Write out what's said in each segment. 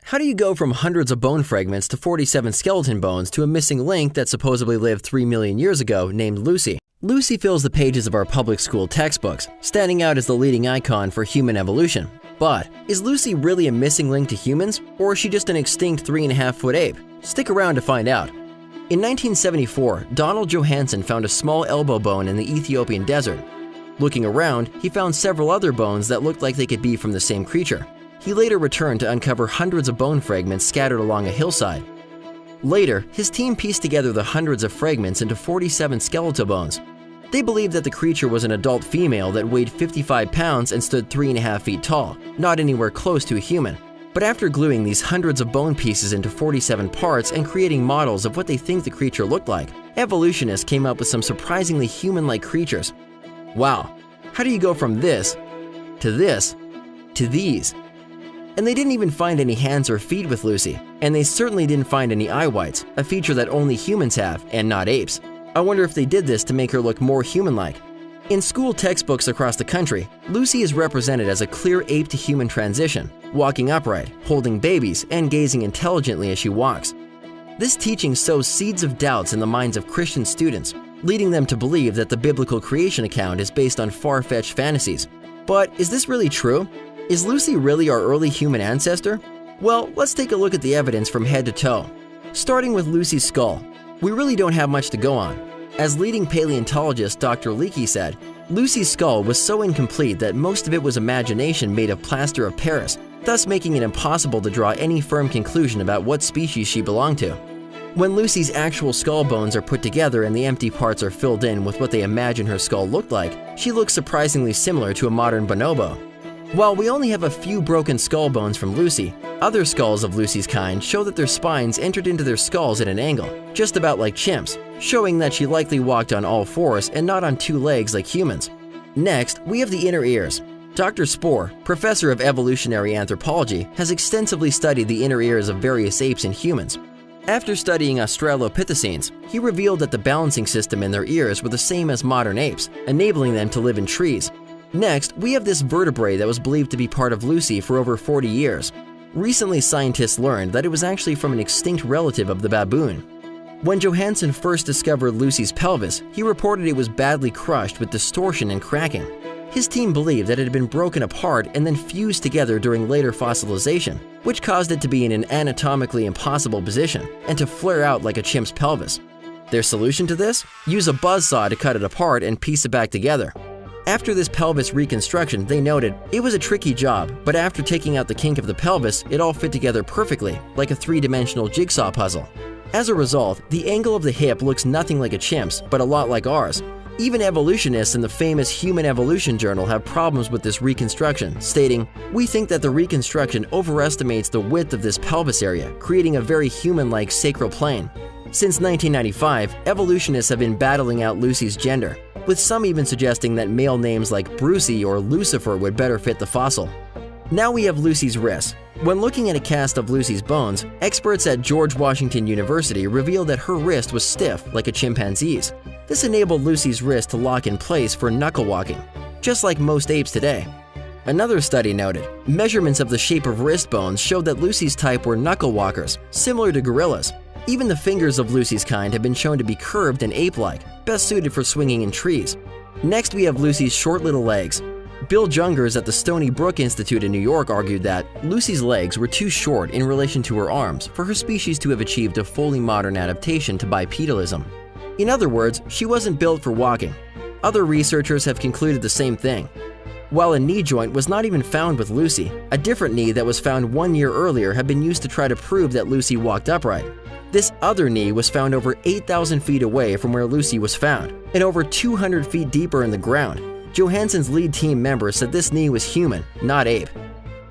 How do you go from hundreds of bone fragments to 47 skeleton bones to a missing link that supposedly lived 3 million years ago named Lucy? Lucy fills the pages of our public school textbooks, standing out as the leading icon for human evolution. But is Lucy really a missing link to humans, or is she just an extinct 3.5-foot ape? Stick around to find out. In 1974, Donald Johanson found a small elbow bone in the Ethiopian desert. Looking around, he found several other bones that looked like they could be from the same creature. He later returned to uncover hundreds of bone fragments scattered along a hillside. Later, his team pieced together the hundreds of fragments into 47 skeletal bones. They believed that the creature was an adult female that weighed 55 pounds and stood 3.5 feet tall, not anywhere close to a human. But after gluing these hundreds of bone pieces into 47 parts and creating models of what they think the creature looked like, evolutionists came up with some surprisingly human-like creatures. Wow, how do you go from this to these? And they didn't even find any hands or feet with Lucy, and they certainly didn't find any eye whites, a feature that only humans have and not apes. I wonder if they did this to make her look more human-like. In school textbooks across the country, Lucy is represented as a clear ape-to-human transition, walking upright, holding babies, and gazing intelligently as she walks. This teaching sows seeds of doubts in the minds of Christian students, leading them to believe that the biblical creation account is based on far-fetched fantasies. But is this really true? Is Lucy really our early human ancestor? Well, let's take a look at the evidence from head to toe. Starting with Lucy's skull, we really don't have much to go on. As leading paleontologist Dr. Leakey said, Lucy's skull was so incomplete that most of it was imagination made of plaster of Paris, thus making it impossible to draw any firm conclusion about what species she belonged to. When Lucy's actual skull bones are put together and the empty parts are filled in with what they imagine her skull looked like, she looks surprisingly similar to a modern bonobo. While we only have a few broken skull bones from Lucy, other skulls of Lucy's kind show that their spines entered into their skulls at an angle, just about like chimps, showing that she likely walked on all fours and not on two legs like humans. Next, we have the inner ears. Dr. Spoor, professor of evolutionary anthropology, has extensively studied the inner ears of various apes and humans. After studying Australopithecines, he revealed that the balancing system in their ears were the same as modern apes, enabling them to live in trees. Next, we have this vertebrae that was believed to be part of Lucy for over 40 years. Recently, scientists learned that it was actually from an extinct relative of the baboon. When Johanson first discovered Lucy's pelvis, he reported it was badly crushed with distortion and cracking. His team believed that it had been broken apart and then fused together during later fossilization, which caused it to be in an anatomically impossible position and to flare out like a chimp's pelvis. Their solution to this? Use a buzzsaw to cut it apart and piece it back together. After this pelvis reconstruction, they noted it was a tricky job, but after taking out the kink of the pelvis, it all fit together perfectly, like a three-dimensional jigsaw puzzle. As a result, the angle of the hip looks nothing like a chimp's, but a lot like ours. Even evolutionists in the famous Human Evolution Journal have problems with this reconstruction, stating, "We think that the reconstruction overestimates the width of this pelvis area, creating a very human-like sacral plane." Since 1995, evolutionists have been battling out Lucy's gender, with some even suggesting that male names like Brucey or Lucifer would better fit the fossil. Now we have Lucy's wrist. When looking at a cast of Lucy's bones, experts at George Washington University revealed that her wrist was stiff like a chimpanzee's. This enabled Lucy's wrist to lock in place for knuckle walking, just like most apes today. Another study noted, measurements of the shape of wrist bones showed that Lucy's type were knuckle walkers, similar to gorillas. Even the fingers of Lucy's kind have been shown to be curved and ape-like, best suited for swinging in trees. Next, we have Lucy's short little legs. Bill Jungers at the Stony Brook Institute in New York argued that Lucy's legs were too short in relation to her arms for her species to have achieved a fully modern adaptation to bipedalism. In other words, she wasn't built for walking. Other researchers have concluded the same thing. While a knee joint was not even found with Lucy, a different knee that was found 1 year earlier had been used to try to prove that Lucy walked upright. This other knee was found over 8,000 feet away from where Lucy was found, and over 200 feet deeper in the ground. Johanson's lead team member said this knee was human, not ape.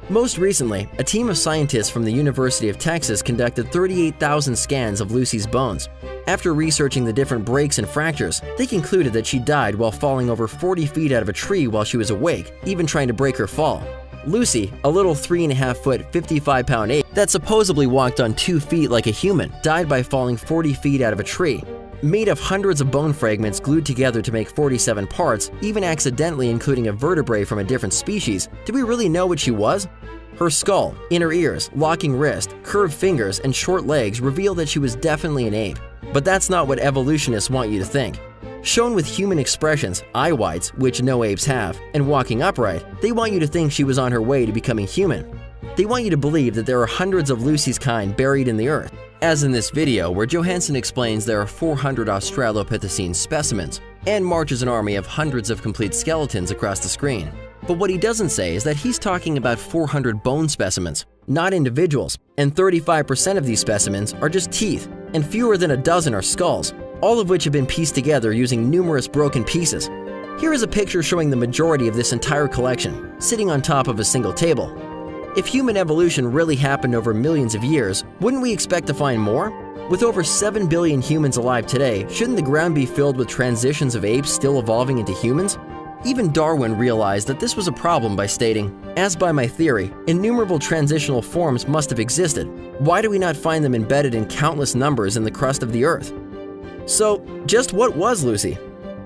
Most recently, a team of scientists from the University of Texas conducted 38,000 scans of Lucy's bones. After researching the different breaks and fractures, they concluded that she died while falling over 40 feet out of a tree while she was awake, even trying to break her fall. Lucy, a little 3.5-foot, 55-pound ape that supposedly walked on 2 feet like a human, died by falling 40 feet out of a tree. Made of hundreds of bone fragments glued together to make 47 parts, even accidentally including a vertebrae from a different species, do we really know what she was? Her skull, inner ears, locking wrist, curved fingers, and short legs reveal that she was definitely an ape. But that's not what evolutionists want you to think. Shown with human expressions, eye whites, which no apes have, and walking upright, they want you to think she was on her way to becoming human. They want you to believe that there are hundreds of Lucy's kind buried in the earth, as in this video where Johansson explains there are 400 Australopithecine specimens, and marches an army of hundreds of complete skeletons across the screen. But what he doesn't say is that he's talking about 400 bone specimens, not individuals, and 35% of these specimens are just teeth, and fewer than a dozen are skulls, all of which have been pieced together using numerous broken pieces. Here is a picture showing the majority of this entire collection, sitting on top of a single table. If human evolution really happened over millions of years, wouldn't we expect to find more? With over 7 billion humans alive today, shouldn't the ground be filled with transitions of apes still evolving into humans? Even Darwin realized that this was a problem by stating, "As by my theory, innumerable transitional forms must have existed. Why do we not find them embedded in countless numbers in the crust of the earth?" So, just what was Lucy?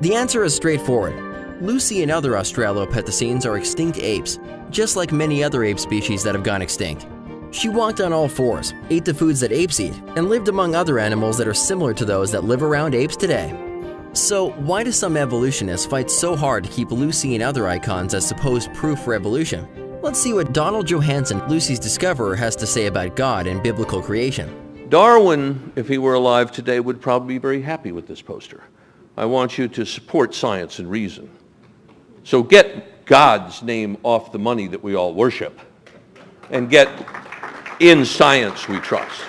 The answer is straightforward. Lucy and other Australopithecines are extinct apes, just like many other ape species that have gone extinct. She walked on all fours, ate the foods that apes eat, and lived among other animals that are similar to those that live around apes today. So, why do some evolutionists fight so hard to keep Lucy and other icons as supposed proof for evolution? Let's see what Donald Johansson, Lucy's discoverer, has to say about God and biblical creation. Darwin, if he were alive today, would probably be very happy with this poster. I want you to support science and reason. So get God's name off the money that we all worship and get in science we trust.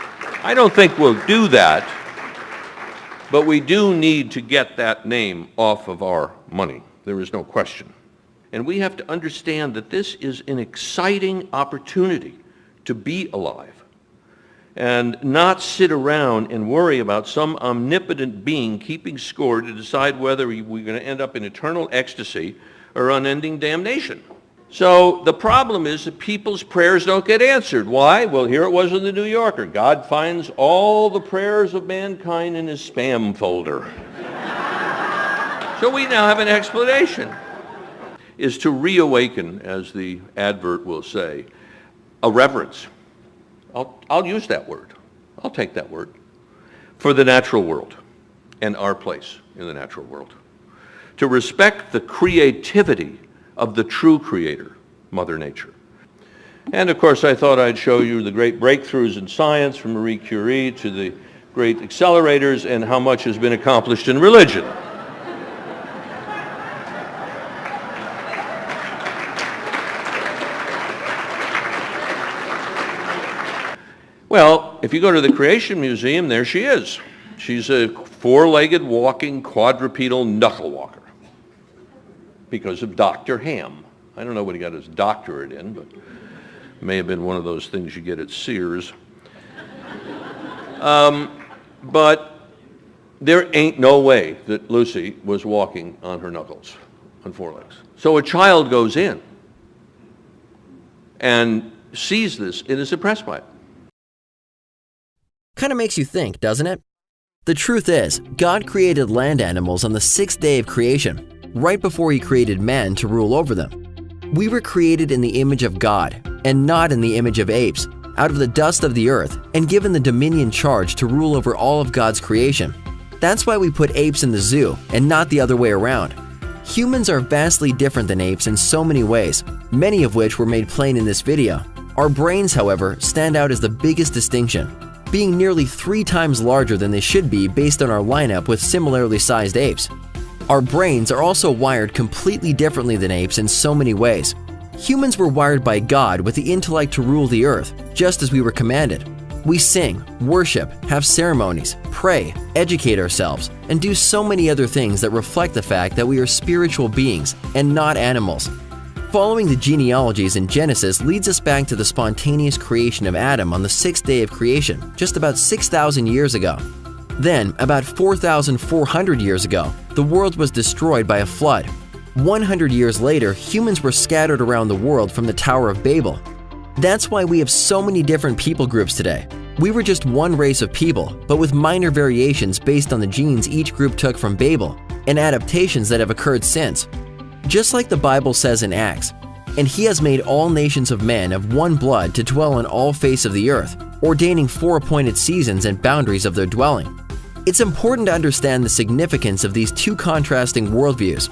I don't think we'll do that, but we do need to get that name off of our money. There is no question. And we have to understand that this is an exciting opportunity to be alive and not sit around and worry about some omnipotent being keeping score to decide whether we're going to end up in eternal ecstasy or unending damnation. So the problem is that people's prayers don't get answered. Why? Well, here it was in the New Yorker. God finds all the prayers of mankind in his spam folder. So we now have an explanation. Is to reawaken, as the advert will say, a reverence. I'll use that word. I'll take that word. For the natural world and our place in the natural world. To respect the creativity of the true creator, Mother Nature. And of course, I thought I'd show you the great breakthroughs in science from Marie Curie to the great accelerators and how much has been accomplished in religion. Well, if you go to the Creation Museum, there she is. She's a four-legged walking quadrupedal knuckle walker because of Dr. Ham. I don't know what he got his doctorate in, but it may have been one of those things you get at Sears. But there ain't no way that Lucy was walking on her knuckles, on four legs. So a child goes in and sees this and is impressed by it. Kind of makes you think, doesn't it? The truth is, God created land animals on the sixth day of creation, right before he created man to rule over them. We were created in the image of God, and not in the image of apes, out of the dust of the earth, and given the dominion charge to rule over all of God's creation. That's why we put apes in the zoo, and not the other way around. Humans are vastly different than apes in so many ways, many of which were made plain in this video. Our brains, however, stand out as the biggest distinction, being nearly 3 times larger than they should be based on our lineup with similarly sized apes. Our brains are also wired completely differently than apes in so many ways. Humans were wired by God with the intellect to rule the earth, just as we were commanded. We sing, worship, have ceremonies, pray, educate ourselves, and do so many other things that reflect the fact that we are spiritual beings and not animals. Following the genealogies in Genesis leads us back to the spontaneous creation of Adam on the 6th day of creation, just about 6,000 years ago. Then, about 4,400 years ago, the world was destroyed by a flood. 100 years later, humans were scattered around the world from the Tower of Babel. That's why we have so many different people groups today. We were just one race of people, but with minor variations based on the genes each group took from Babel, and adaptations that have occurred since. Just like the Bible says in Acts, And He has made all nations of men of one blood to dwell on all face of the earth, ordaining 4 appointed seasons and boundaries of their dwelling. It's important to understand the significance of these two contrasting worldviews.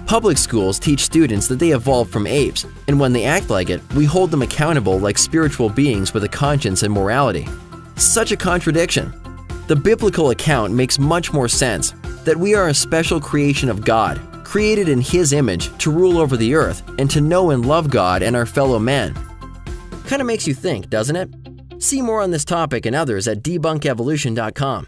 Public schools teach students that they evolved from apes, and when they act like it, we hold them accountable like spiritual beings with a conscience and morality. Such a contradiction. The biblical account makes much more sense, that we are a special creation of God, created in His image to rule over the earth and to know and love God and our fellow man. Kinda makes you think, doesn't it? See more on this topic and others at debunkevolution.com.